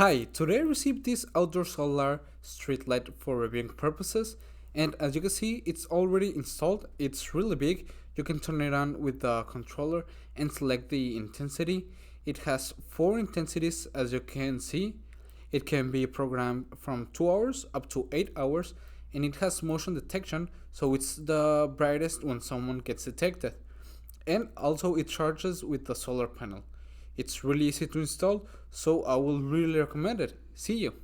Hi, today I received this outdoor solar street light for reviewing purposes, and as you can see, it's already installed. It's really big. You can turn it on with the controller and select the intensity. It has four intensities, as you can see. It can be programmed from 2 hours up to 8 hours, and it has motion detection, so it's the brightest when someone gets detected. And also, it charges with the solar panel. It's really easy to install, so I will really recommend it. See you.